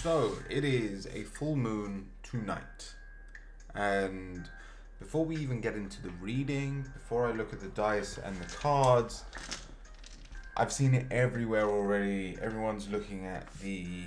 So, it is a full moon tonight. And before we even get into the reading, before I look at the dice and the cards, I've seen it everywhere already. Everyone's looking at the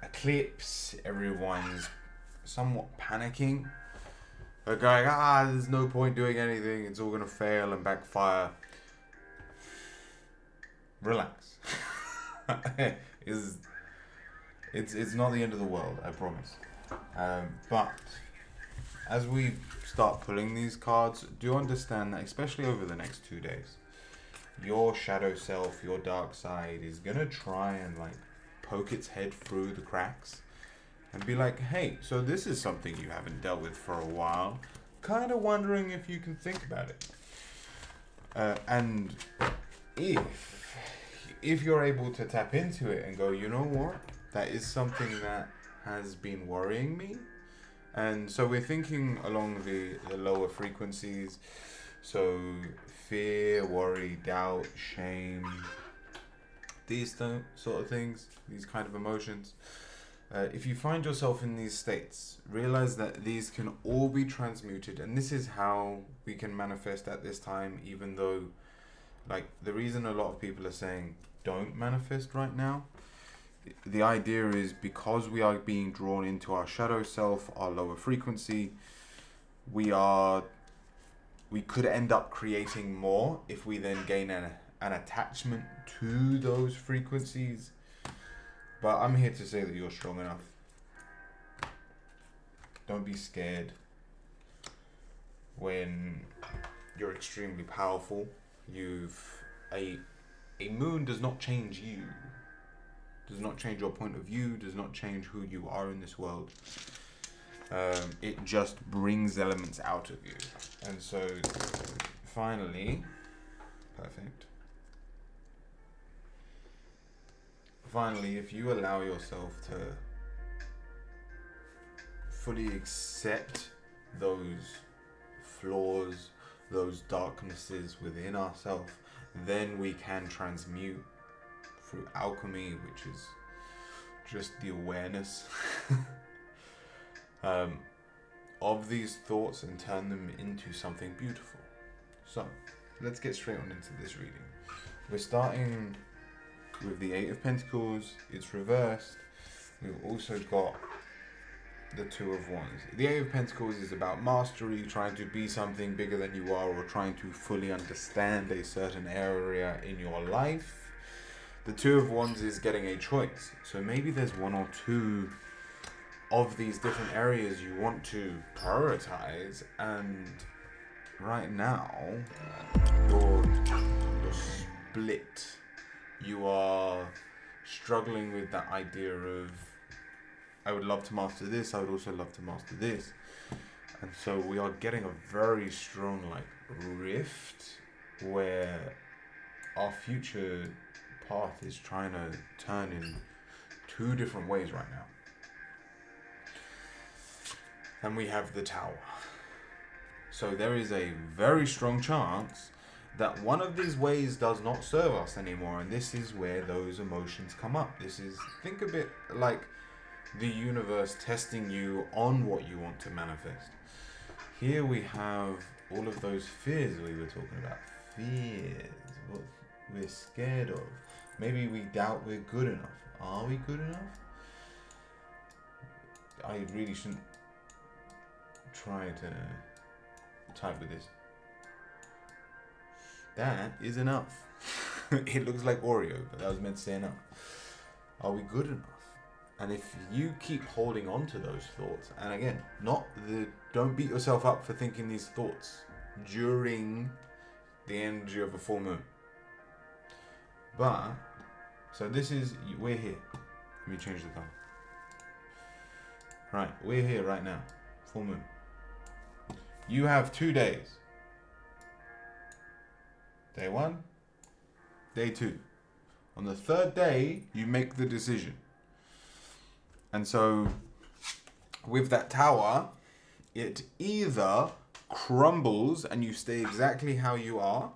eclipse. Everyone's somewhat panicking. They're going, there's no point doing anything. It's all going to fail and backfire. Relax. It's not the end of the world, I promise. But as we start pulling these cards, do understand that, especially over the next 2 days, your shadow self, your dark side, is gonna try and poke its head through the cracks and be like, hey, so this is something you haven't dealt with for a while. Kind of wondering if you can think about it. And if you're able to tap into it and go, you know what, that is something that has been worrying me. And so we're thinking along the lower frequencies. So fear, worry, doubt, shame, these sort of things, these kind of emotions. If you find yourself in these states, realize that these can all be transmuted. And this is how we can manifest at this time, even though, the reason a lot of people are saying don't manifest right now, the idea is because we are being drawn into our shadow self, our lower frequency, we could end up creating more if we then gain an attachment to those frequencies. But I'm here to say that you're strong enough. Don't be scared when you're extremely powerful. A moon does not change you. Does not change your point of view, does not change who you are in this world. It just brings elements out of you. And so, finally, perfect. Finally, if you allow yourself to fully accept those flaws, those darknesses within ourselves, then we can transmute through alchemy, which is just the awareness of these thoughts and turn them into something beautiful. So let's get straight on into this reading. We're starting with the Eight of Pentacles. It's reversed. We've also got the Two of Wands. The Eight of Pentacles is about mastery, trying to be something bigger than you are, or trying to fully understand a certain area in your life. The Two of Wands is getting a choice. So maybe there's one or two of these different areas you want to prioritize, and right now you're split. You are struggling with that idea of, I would love to master this, I would also love to master this. And so we are getting a very strong rift where our future path is trying to turn in two different ways right now. And we have the Tower. So there is a very strong chance that one of these ways does not serve us anymore, and this is where those emotions come up. Think of it like the universe testing you on what you want to manifest. Here we have all of those fears we were talking about. Fears, what we're scared of. Maybe we doubt we're good enough. Are we good enough? I really shouldn't try to type with this. That is enough. It looks like Oreo, but that was meant to say enough. Are we good enough? And if you keep holding on to those thoughts, and again, don't beat yourself up for thinking these thoughts during the energy of a full moon. But, so we're here. Let me change the color. Right, we're here right now. Full moon. You have 2 days. Day 1, day 2. On the 3rd day, you make the decision. And so, with that Tower, it either crumbles and you stay exactly how you are,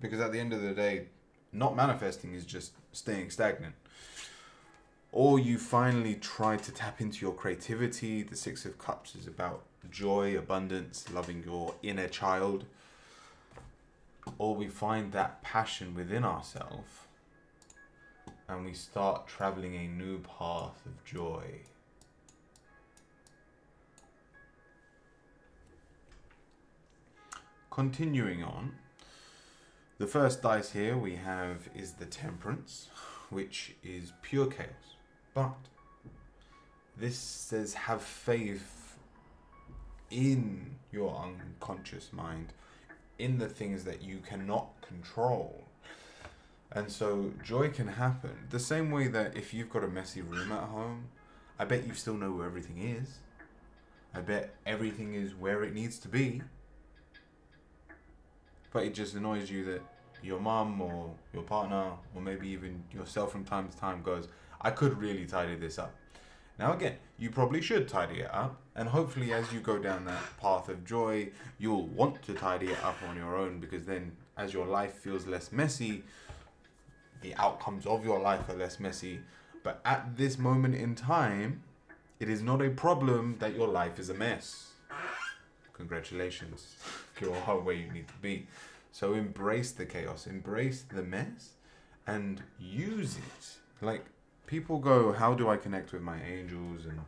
because at the end of the day, not manifesting is just staying stagnant. or you finally try to tap into your creativity. The Six of Cups is about joy, abundance, loving your inner child, or we find that passion within ourselves and we start traveling a new path of joy. Continuing on, the first dice here we have is the Temperance, which is pure chaos. But this says have faith in your unconscious mind, in the things that you cannot control. And so joy can happen the same way that if you've got a messy room at home, I bet you still know where everything is. I bet everything is where it needs to be. But it just annoys you that your mum or your partner or maybe even yourself from time to time goes, I could really tidy this up. Now again, you probably should tidy it up, and hopefully as you go down that path of joy, you'll want to tidy it up on your own, because then as your life feels less messy, the outcomes of your life are less messy. But at this moment in time, it is not a problem that your life is a mess. Congratulations, you're where you need to be. So embrace the chaos, embrace the mess, and use it. Like, people go, how do I connect with my angels and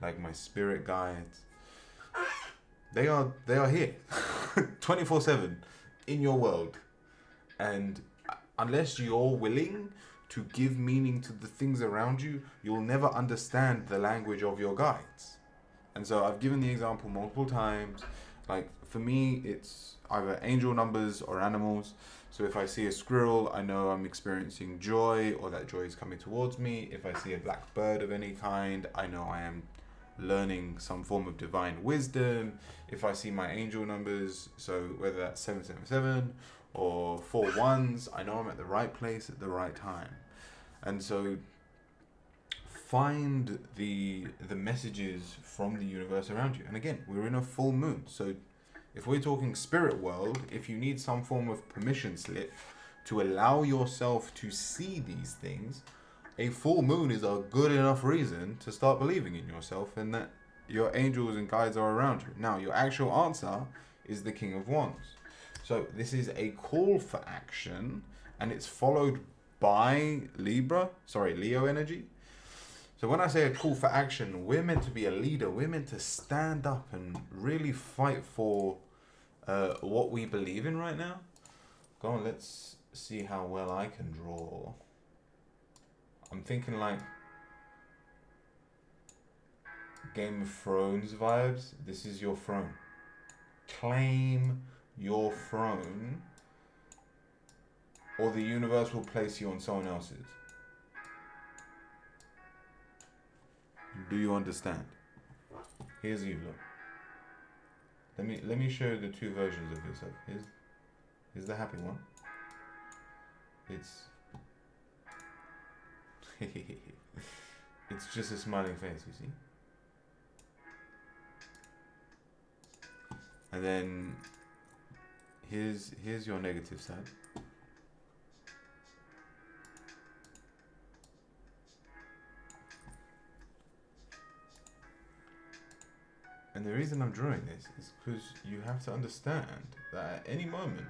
like my spirit guides? They are here 24/7 in your world. And unless you're willing to give meaning to the things around you, you'll never understand the language of your guides. And so I've given the example multiple times. Like, for me, it's either angel numbers or animals. So if I see a squirrel, I know I'm experiencing joy, or that joy is coming towards me. If I see a black bird of any kind, I know I am learning some form of divine wisdom. If I see my angel numbers, so whether that's 777 or 4 ones, I know I'm at the right place at the right time. And so find the messages from the universe around you. And again, we're in a full moon, so if we're talking spirit world, if you need some form of permission slip to allow yourself to see these things, a full moon is a good enough reason to start believing in yourself and that your angels and guides are around you. Now, your actual answer is the King of Wands. So this is a call for action, and it's followed by Leo energy. So when I say a call for action, we're meant to be a leader. We're meant to stand up and really fight for what we believe in right now. Go on, let's see how well I can draw. I'm thinking like Game of Thrones vibes. This is your throne. Claim your throne, or the universe will place you on someone else's. Do you understand? Here's you, look. Let me show you the two versions of yourself. Here's the happy one. It's it's just a smiling face, you see. And then here's your negative side. And the reason I'm drawing this is because you have to understand that at any moment,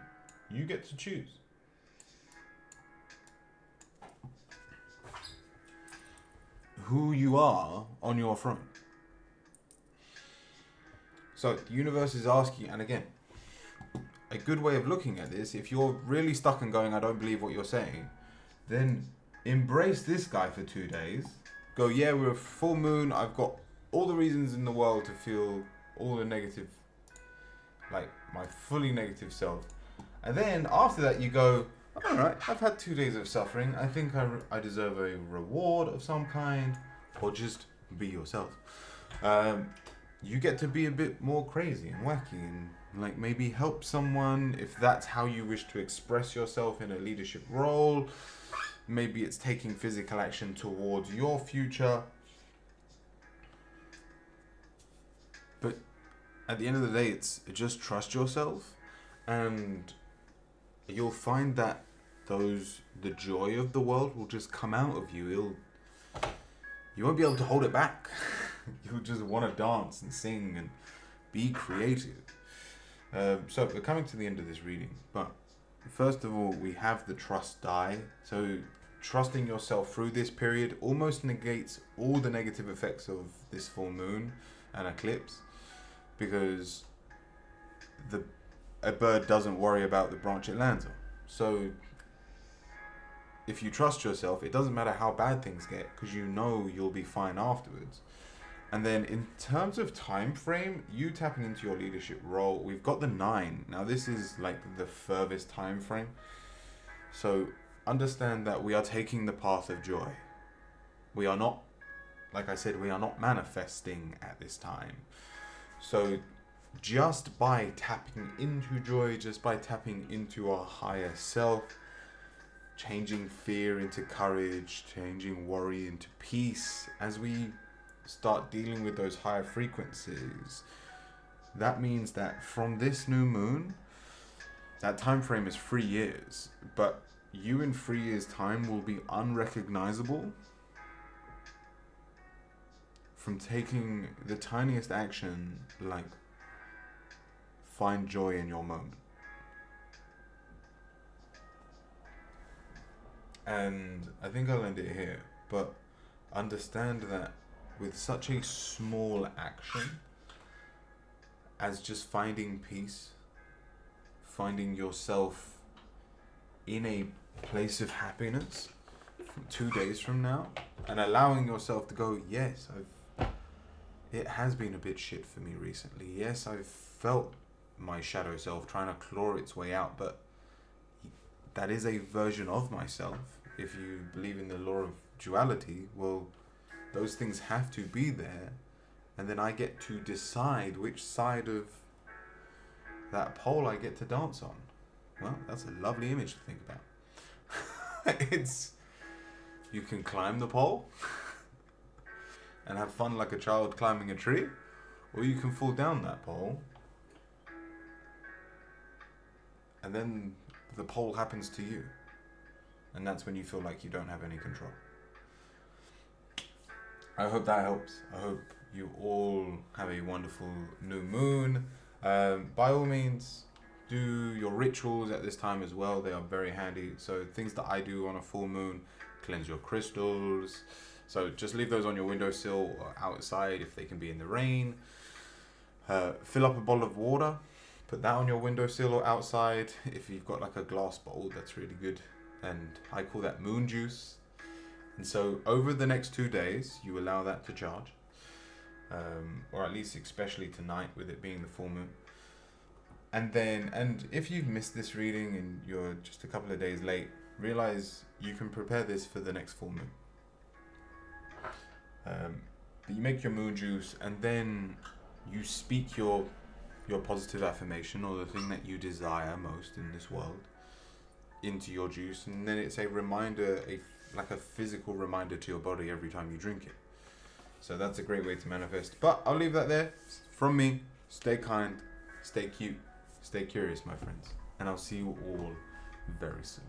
you get to choose. Who you are on your throne. So the universe is asking, and again, a good way of looking at this, if you're really stuck and going, I don't believe what you're saying, then embrace this guy for 2 days. Go, yeah, we're a full moon. I've got all the reasons in the world to feel all the negative, like my fully negative self. And then after that you go, all right, I've had 2 days of suffering. I think I deserve a reward of some kind, or just be yourself. You get to be a bit more crazy and wacky and like maybe help someone if that's how you wish to express yourself in a leadership role. Maybe it's taking physical action towards your future. But at the end of the day, it's just trust yourself, and you'll find that the joy of the world will just come out of you. you won't be able to hold it back. You'll just want to dance and sing and be creative. So we're coming to the end of this reading, but first of all, we have the trust die. So trusting yourself through this period almost negates all the negative effects of this full moon and eclipse, because a bird doesn't worry about the branch it lands on. So if you trust yourself, it doesn't matter how bad things get, because you know you'll be fine afterwards. And then in terms of time frame, you tapping into your leadership role, we've got the 9. Now this is like the furthest time frame. So understand that we are taking the path of joy. We are not, like I said, we are not manifesting at this time. So just by tapping into joy, just by tapping into our higher self, changing fear into courage, changing worry into peace, as we start dealing with those higher frequencies, that means that from this new moon, that time frame is 3 years, but you in 3 years time will be unrecognizable from taking the tiniest action, like find joy in your moment. And I think I'll end it here, but understand that with such a small action as just finding peace, finding yourself in a place of happiness from 2 days from now, and allowing yourself to go, yes, it has been a bit shit for me recently. Yes, I've felt my shadow self trying to claw its way out, but that is a version of myself. If you believe in the law of duality, well, those things have to be there, and then I get to decide which side of that pole I get to dance on. Well, that's a lovely image to think about. You can climb the pole and have fun like a child climbing a tree, or you can fall down that pole and then the pole happens to you, and that's when you feel like you don't have any control. I hope that helps. I hope you all have a wonderful new moon. By all means, do your rituals at this time as well. They are very handy. So things that I do on a full moon: cleanse your crystals. So just leave those on your windowsill or outside if they can be in the rain. Fill up a bottle of water. Put that on your windowsill or outside. If you've got like a glass bottle, that's really good. And I call that moon juice. And so over the next 2 days, you allow that to charge. Or at least especially tonight with it being the full moon. And if you've missed this reading and you're just a couple of days late, realize you can prepare this for the next full moon. But you make your moon juice, and then you speak your positive affirmation, or the thing that you desire most in this world, into your juice, and then it's a reminder, like a physical reminder to your body every time you drink it. So that's a great way to manifest. But I'll leave that there. From me, stay kind, stay cute, stay curious, my friends, and I'll see you all very soon.